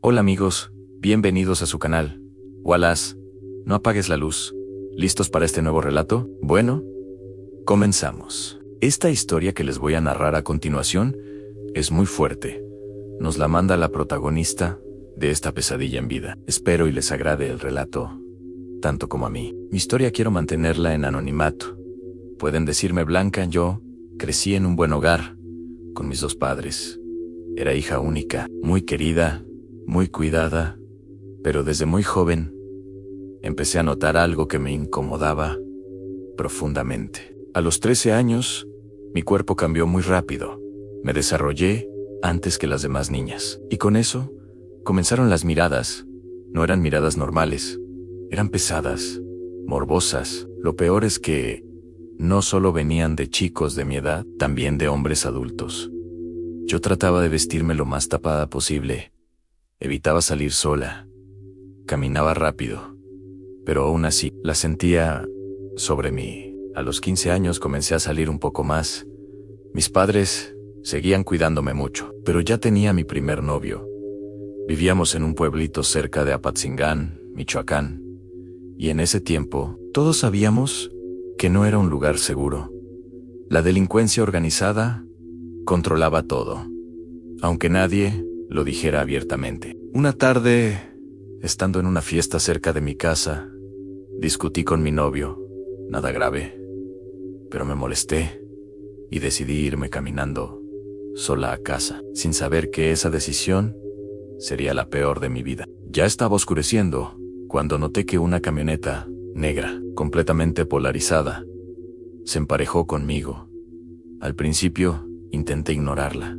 Hola amigos, bienvenidos a su canal. Wallace, no apagues la luz. ¿Listos para este nuevo relato? Bueno, comenzamos. Esta historia que les voy a narrar a continuación es muy fuerte. Nos la manda la protagonista de esta pesadilla en vida. Espero y les agrade el relato, tanto como a mí. Mi historia quiero mantenerla en anonimato. Pueden decirme Blanca, yo crecí en un buen hogar, con mis dos padres. Era hija única, muy querida, muy cuidada, pero desde muy joven empecé a notar algo que me incomodaba profundamente. A los 13 años, mi cuerpo cambió muy rápido. Me desarrollé antes que las demás niñas. Y con eso, comenzaron las miradas. No eran miradas normales, eran pesadas, morbosas. Lo peor es que no solo venían de chicos de mi edad, también de hombres adultos. Yo trataba de vestirme lo más tapada posible. Evitaba salir sola. Caminaba rápido. Pero aún así, la sentía sobre mí. A los 15 años comencé a salir un poco más. Mis padres seguían cuidándome mucho, pero ya tenía mi primer novio. Vivíamos en un pueblito cerca de Apatzingán, Michoacán. Y en ese tiempo, todos sabíamos que no era un lugar seguro. La delincuencia organizada controlaba todo, aunque nadie lo dijera abiertamente. Una tarde, estando en una fiesta cerca de mi casa, discutí con mi novio. Nada grave, pero me molesté y decidí irme caminando sola a casa, sin saber que esa decisión sería la peor de mi vida. Ya estaba oscureciendo cuando noté que una camioneta negra, completamente polarizada, se emparejó conmigo. Al principio, intenté ignorarla.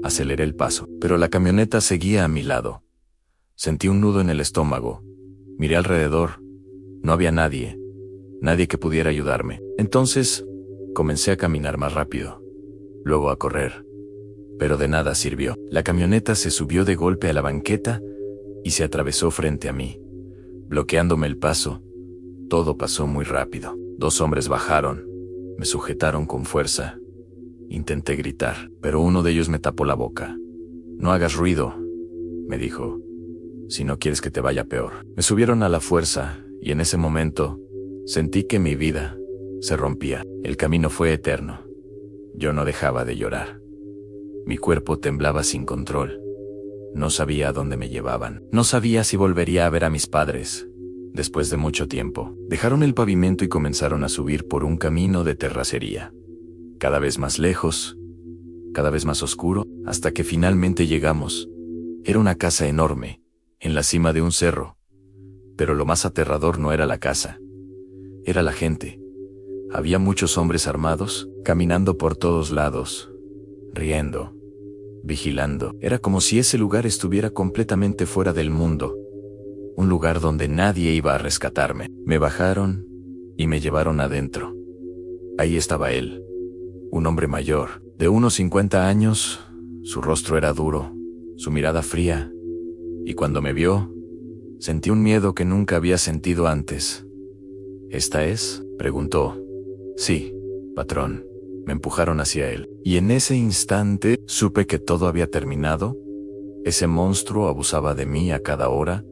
Aceleré el paso, pero la camioneta seguía a mi lado. Sentí un nudo en el estómago. Miré alrededor. No había nadie que pudiera ayudarme. Entonces, comencé a caminar más rápido, luego a correr. Pero de nada sirvió. La camioneta se subió de golpe a la banqueta y se atravesó frente a mí, bloqueándome el paso. Todo pasó muy rápido. Dos hombres bajaron, me sujetaron con fuerza. Intenté gritar, pero uno de ellos me tapó la boca. No hagas ruido, me dijo, si no quieres que te vaya peor. Me subieron a la fuerza y en ese momento sentí que mi vida se rompía. El camino fue eterno. Yo no dejaba de llorar. Mi cuerpo temblaba sin control. No sabía a dónde me llevaban. No sabía si volvería a ver a mis padres. Después de mucho tiempo, dejaron el pavimento y comenzaron a subir por un camino de terracería. Cada vez más lejos, cada vez más oscuro, hasta que finalmente llegamos. Era una casa enorme, en la cima de un cerro. Pero lo más aterrador no era la casa, era la gente. Había muchos hombres armados, caminando por todos lados, riendo, vigilando. Era como si ese lugar estuviera completamente fuera del mundo. Un lugar donde nadie iba a rescatarme. Me bajaron y me llevaron adentro. Ahí estaba él. Un hombre mayor, de unos 50 años, su rostro era duro, su mirada fría, y cuando me vio, sentí un miedo que nunca había sentido antes. ¿Esta es?, preguntó. Sí, patrón. Me empujaron hacia él, y en ese instante supe que todo había terminado. Ese monstruo abusaba de mí a cada hora,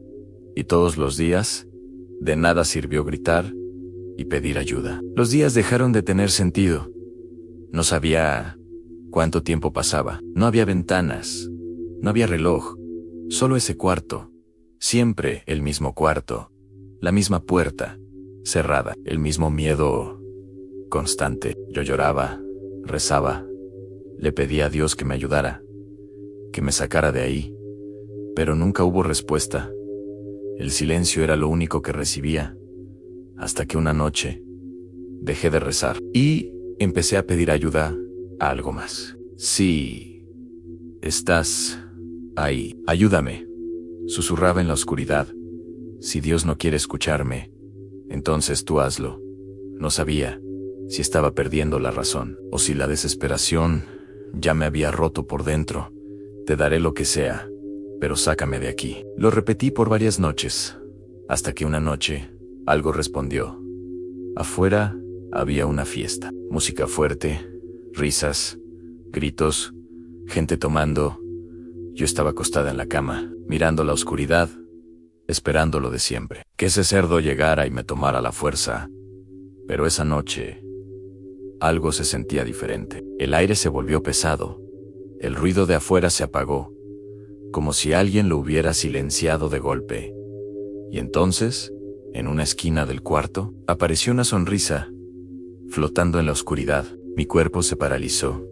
y todos los días. De nada sirvió gritar y pedir ayuda. Los días dejaron de tener sentido. No sabía cuánto tiempo pasaba. No había ventanas. No había reloj. Solo ese cuarto. Siempre el mismo cuarto. La misma puerta. Cerrada. El mismo miedo constante. Yo lloraba. Rezaba. Le pedía a Dios que me ayudara. Que me sacara de ahí. Pero nunca hubo respuesta. El silencio era lo único que recibía. Hasta que una noche dejé de rezar. Y empecé a pedir ayuda a algo más. Sí, estás ahí. Ayúdame, susurraba en la oscuridad. Si Dios no quiere escucharme, entonces tú hazlo. No sabía si estaba perdiendo la razón o si la desesperación ya me había roto por dentro. Te daré lo que sea, pero sácame de aquí. Lo repetí por varias noches, hasta que una noche algo respondió. Afuera había una fiesta. Música fuerte, risas, gritos, gente tomando. Yo estaba acostada en la cama, mirando la oscuridad, esperando lo de siempre, que ese cerdo llegara y me tomara la fuerza. Pero esa noche, algo se sentía diferente. El aire se volvió pesado, el ruido de afuera se apagó, como si alguien lo hubiera silenciado de golpe. Y entonces, en una esquina del cuarto, apareció una sonrisa, flotando en la oscuridad. Mi cuerpo se paralizó.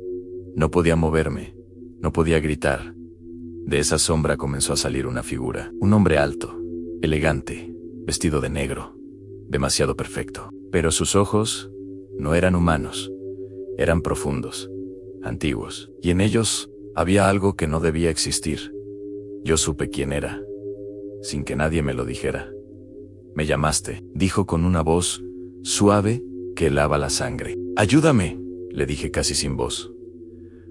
No podía moverme, no podía gritar. De esa sombra comenzó a salir una figura, un hombre alto, elegante, vestido de negro, demasiado perfecto. Pero sus ojos no eran humanos, eran profundos, antiguos, y en ellos había algo que no debía existir. Yo supe quién era, sin que nadie me lo dijera. «Me llamaste», dijo con una voz suave que helaba la sangre. «Ayúdame», le dije casi sin voz.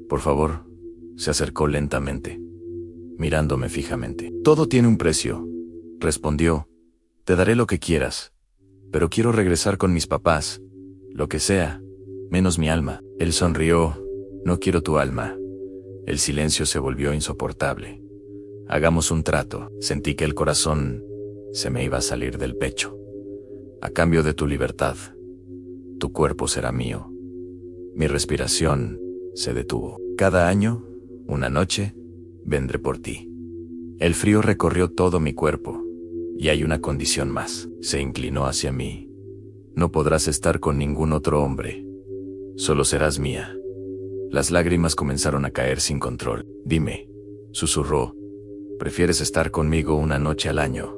«Por favor». Se acercó lentamente, mirándome fijamente. «Todo tiene un precio», respondió. «Te daré lo que quieras, pero quiero regresar con mis papás, lo que sea, menos mi alma». Él sonrió. «No quiero tu alma». El silencio se volvió insoportable. «Hagamos un trato». Sentí que el corazón se me iba a salir del pecho. «A cambio de tu libertad, tu cuerpo será mío». Mi respiración se detuvo. «Cada año, una noche, vendré por ti». El frío recorrió todo mi cuerpo. «Y hay una condición más». Se inclinó hacia mí. «No podrás estar con ningún otro hombre. Solo serás mía». Las lágrimas comenzaron a caer sin control. «Dime», susurró, «¿prefieres estar conmigo una noche al año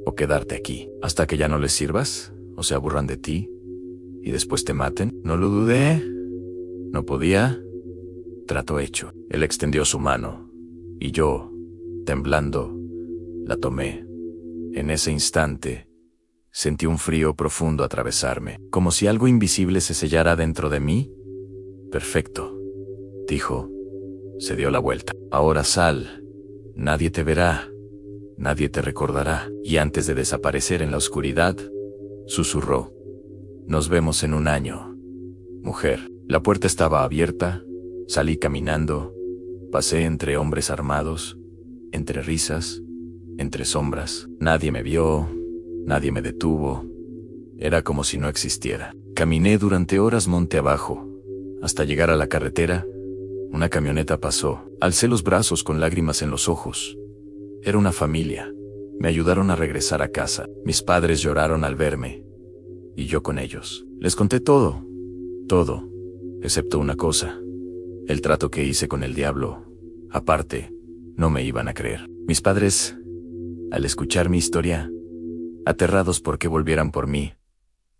o quedarte aquí hasta que ya no les sirvas o se aburran de ti y después te maten?» No lo dudé. No podía. Trato hecho. Él extendió su mano y yo, temblando, la tomé. En ese instante, sentí un frío profundo atravesarme, como si algo invisible se sellara dentro de mí. «Perfecto», dijo. Se dio la vuelta. «Ahora sal. Nadie te verá. Nadie te recordará». Y antes de desaparecer en la oscuridad, susurró: «Nos vemos en un año, mujer». La puerta estaba abierta. Salí caminando. Pasé entre hombres armados, entre risas, entre sombras. Nadie me vio, nadie me detuvo. Era como si no existiera. Caminé durante horas monte abajo, hasta llegar a la carretera. Una camioneta pasó. Alcé los brazos con lágrimas en los ojos. Era una familia. Me ayudaron a regresar a casa. Mis padres lloraron al verme, y yo con ellos. Les conté todo, excepto una cosa: el trato que hice con el diablo. Aparte, no me iban a creer. Mis padres, al escuchar mi historia, aterrados porque volvieran por mí,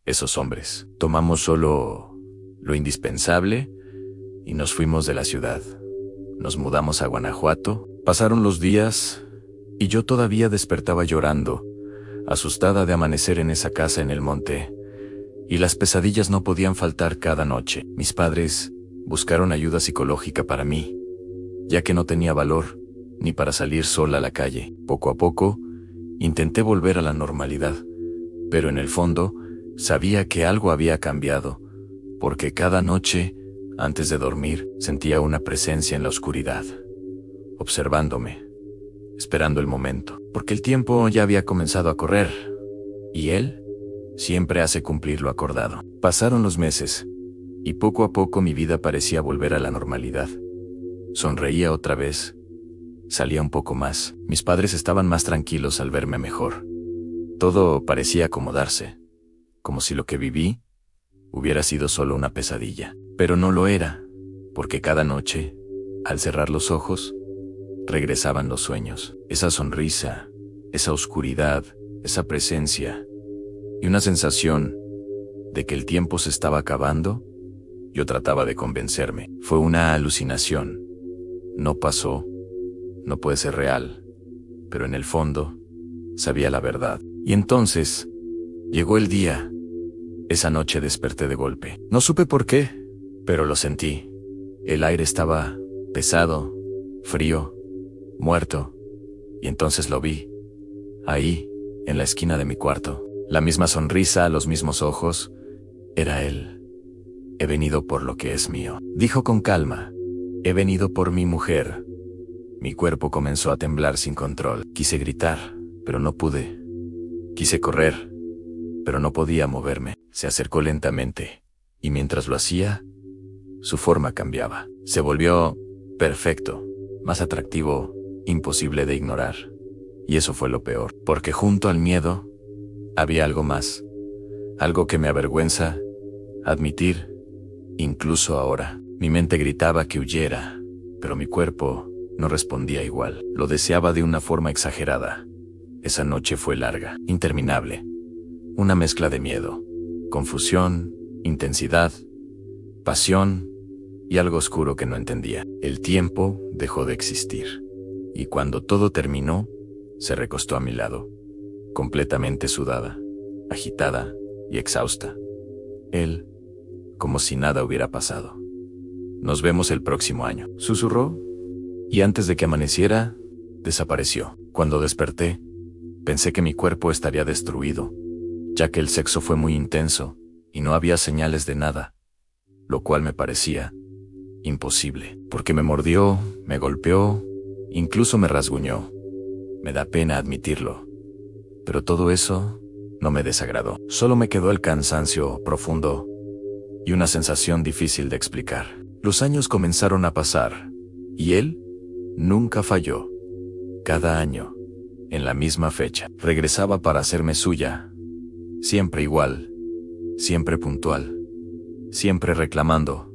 esos hombres, tomamos solo lo indispensable y nos fuimos de la ciudad. Nos mudamos a Guanajuato. Pasaron los días y yo todavía despertaba llorando, asustada de amanecer en esa casa en el monte. Y las pesadillas no podían faltar cada noche. Mis padres buscaron ayuda psicológica para mí, ya que no tenía valor ni para salir sola a la calle. Poco a poco, intenté volver a la normalidad, pero en el fondo, sabía que algo había cambiado, porque cada noche, antes de dormir, sentía una presencia en la oscuridad, observándome, esperando el momento, porque el tiempo ya había comenzado a correr, y él siempre hace cumplir lo acordado. Pasaron los meses, y poco a poco mi vida parecía volver a la normalidad. Sonreía otra vez, salía un poco más. Mis padres estaban más tranquilos al verme mejor. Todo parecía acomodarse, como si lo que viví hubiera sido solo una pesadilla. Pero no lo era, porque cada noche, al cerrar los ojos, regresaban los sueños. Esa sonrisa, esa oscuridad, esa presencia, y una sensación de que el tiempo se estaba acabando. Yo trataba de convencerme. Fue una alucinación. No pasó. No puede ser real. Pero en el fondo, sabía la verdad. Y entonces, llegó el día. Esa noche desperté de golpe. No supe por qué, pero lo sentí. El aire estaba pesado, frío, muerto. Y entonces lo vi. Ahí, en la esquina de mi cuarto. La misma sonrisa, los mismos ojos. Era él. «He venido por lo que es mío», dijo con calma. «He venido por mi mujer, Mi cuerpo comenzó a temblar sin control. Quise gritar, pero no pude. Quise correr, pero no podía moverme. Se acercó lentamente, y mientras lo hacía, su forma cambiaba. Se volvió perfecto, más atractivo, imposible de ignorar. Y eso fue lo peor, porque junto al miedo había algo más, algo que me avergüenza admitir, incluso ahora. Mi mente gritaba que huyera, pero mi cuerpo no respondía igual. Lo deseaba de una forma exagerada. Esa noche fue larga, interminable. Una mezcla de miedo, confusión, intensidad, pasión y algo oscuro que no entendía. El tiempo dejó de existir. Y cuando todo terminó, se recostó a mi lado, completamente sudada, agitada y exhausta. Él, como si nada hubiera pasado. Nos vemos el próximo año, susurró, y antes de que amaneciera, desapareció. Cuando desperté, pensé que mi cuerpo estaría destruido, ya que el sexo fue muy intenso y no había señales de nada, lo cual me parecía imposible, porque me mordió, me golpeó, incluso me rasguñó. Me da pena admitirlo, pero todo eso no me desagradó. Solo me quedó el cansancio profundo y una sensación difícil de explicar. Los años comenzaron a pasar, y él nunca falló. Cada año, en la misma fecha, regresaba para hacerme suya. Siempre igual, siempre puntual, siempre reclamando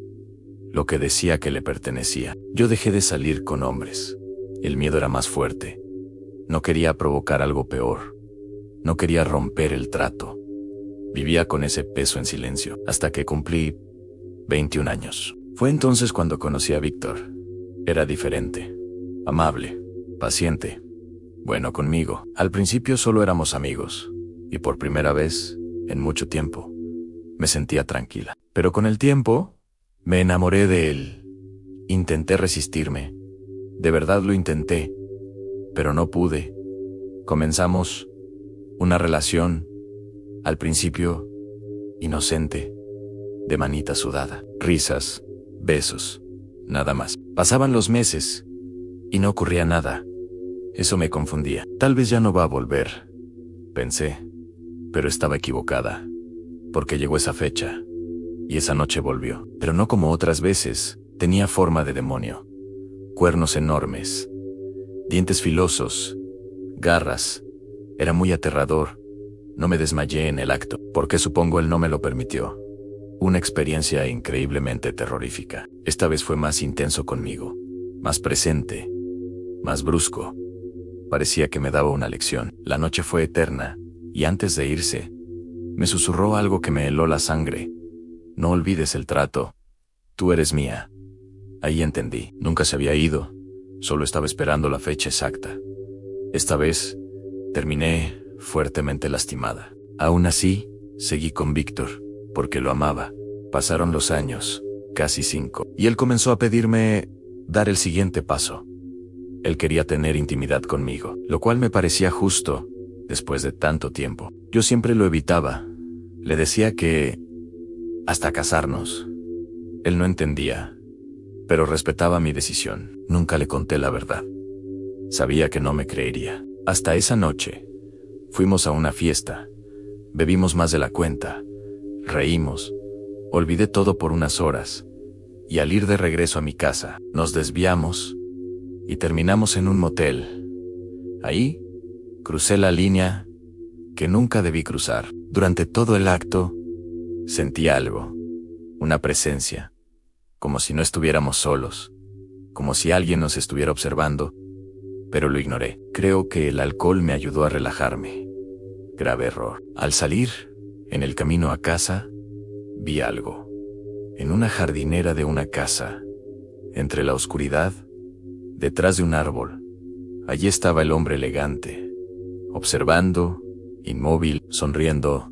lo que decía que le pertenecía. Yo dejé de salir con hombres. El miedo era más fuerte. No quería provocar algo peor. No quería romper el trato. Vivía con ese peso en silencio, hasta que cumplí 21 años. Fue entonces cuando conocí a Víctor. Era diferente, amable, paciente, bueno conmigo. Al principio solo éramos amigos, y por primera vez, en mucho tiempo, me sentía tranquila. Pero con el tiempo, me enamoré de él. Intenté resistirme. De verdad lo intenté, pero no pude. Comenzamos una relación, al principio, inocente, de manita sudada, risas, besos, nada más. Pasaban los meses y no ocurría nada. Eso me confundía. Tal vez ya no va a volver, pensé, pero estaba equivocada, porque llegó esa fecha y esa noche volvió. Pero no como otras veces. Tenía forma de demonio, cuernos enormes, dientes filosos, garras. Era muy aterrador. No me desmayé en el acto, porque supongo él no me lo permitió. Una experiencia increíblemente terrorífica. Esta vez fue más intenso conmigo, más presente, más brusco. Parecía que me daba una lección. La noche fue eterna, y antes de irse, me susurró algo que me heló la sangre. No olvides el trato. Tú eres mía. Ahí entendí. Nunca se había ido, solo estaba esperando la fecha exacta. Esta vez, terminé fuertemente lastimada. Aún así, seguí con Víctor, porque lo amaba. Pasaron los años, casi 5, y él comenzó a pedirme dar el siguiente paso. Él quería tener intimidad conmigo, lo cual me parecía justo, después de tanto tiempo. Yo siempre lo evitaba. Le decía que hasta casarnos. Él no entendía, pero respetaba mi decisión. Nunca le conté la verdad. Sabía que no me creería. Hasta esa noche, fuimos a una fiesta. Bebimos más de la cuenta. Reímos. Olvidé todo por unas horas. Y al ir de regreso a mi casa, nos desviamos y terminamos en un motel. Ahí, crucé la línea que nunca debí cruzar. Durante todo el acto, sentí algo. Una presencia. Como si no estuviéramos solos. Como si alguien nos estuviera observando. Pero lo ignoré. Creo que el alcohol me ayudó a relajarme. Grave error. Al salir, en el camino a casa, vi algo. En una jardinera de una casa, entre la oscuridad, detrás de un árbol, allí estaba el hombre elegante, observando, inmóvil, sonriendo.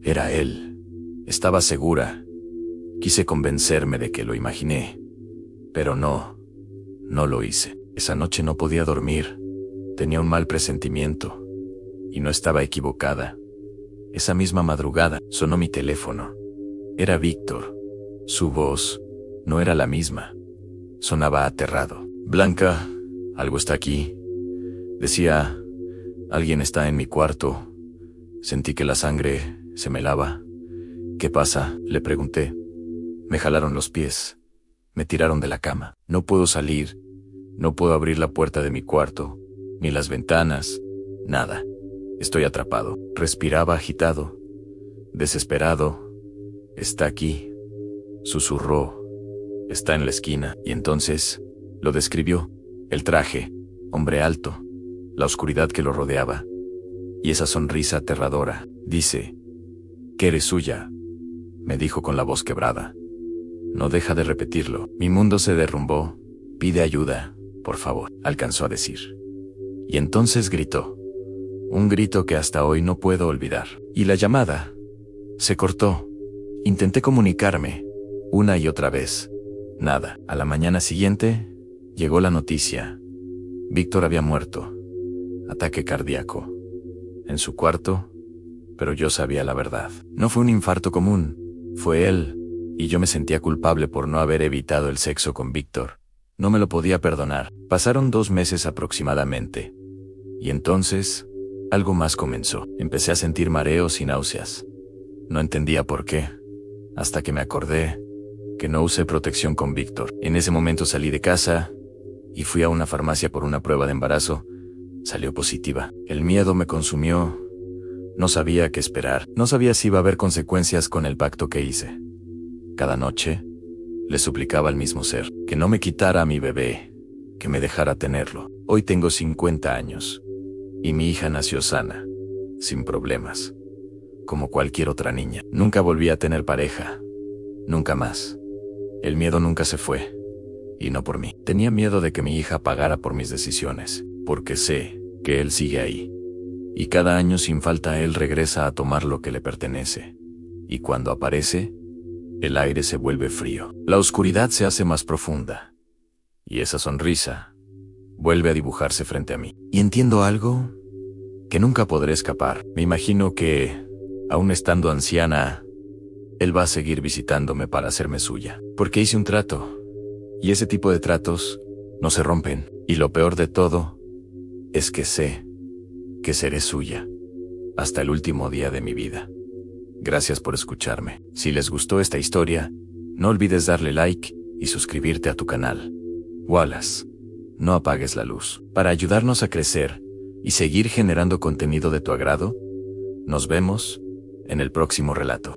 Era él. Estaba segura. Quise convencerme de que lo imaginé, pero no lo hice. Esa noche no podía dormir. Tenía un mal presentimiento, y no estaba equivocada. Esa misma madrugada sonó mi teléfono. Era Víctor. Su voz no era la misma. Sonaba aterrado. Blanca, Algo está aquí. Decía, alguien está en mi cuarto. Sentí que la sangre se me lava. ¿Qué pasa?, le pregunté. Me jalaron los pies. Me tiraron de la cama. No puedo salir. No puedo abrir la puerta de mi cuarto, ni las ventanas, nada. Estoy atrapado. Respiraba agitado, desesperado. Está aquí, susurró. Está en la esquina. Y entonces lo describió. El traje, hombre alto, la oscuridad que lo rodeaba. Y esa sonrisa aterradora. Dice, que eres suya, me dijo con la voz quebrada. No deja de repetirlo. Mi mundo se derrumbó. Pide ayuda, por favor, alcanzó a decir. Y entonces gritó. Un grito que hasta hoy no puedo olvidar. Y la llamada se cortó. Intenté comunicarme, una y otra vez. Nada. A la mañana siguiente, llegó la noticia. Víctor había muerto. Ataque cardíaco. En su cuarto, pero yo sabía la verdad. No fue un infarto común, fue él, y yo me sentía culpable por no haber evitado el sexo con Víctor. No me lo podía perdonar. Pasaron 2 meses aproximadamente. Y entonces, algo más comenzó. Empecé a sentir mareos y náuseas. No entendía por qué, hasta que me acordé que no usé protección con Víctor. En ese momento salí de casa y fui a una farmacia por una prueba de embarazo. Salió positiva. El miedo me consumió. No sabía qué esperar. No sabía si iba a haber consecuencias con el pacto que hice. Cada noche, le suplicaba al mismo ser que no me quitara a mi bebé, que me dejara tenerlo. Hoy tengo 50 años. Y mi hija nació sana, sin problemas, como cualquier otra niña. Nunca volví a tener pareja. Nunca más. El miedo nunca se fue. Y no por mí. Tenía miedo de que mi hija pagara por mis decisiones, porque sé que él sigue ahí. Y cada año sin falta él regresa a tomar lo que le pertenece. Y cuando aparece, el aire se vuelve frío. La oscuridad se hace más profunda. Y esa sonrisa vuelve a dibujarse frente a mí. Y entiendo algo que nunca podré escapar. Me imagino que, aún estando anciana, él va a seguir visitándome para hacerme suya. Porque hice un trato. Y ese tipo de tratos no se rompen. Y lo peor de todo es que sé que seré suya hasta el último día de mi vida. Gracias por escucharme. Si les gustó esta historia, no olvides darle like y suscribirte a tu canal. Wallace, no apagues la luz. Para ayudarnos a crecer y seguir generando contenido de tu agrado, nos vemos en el próximo relato.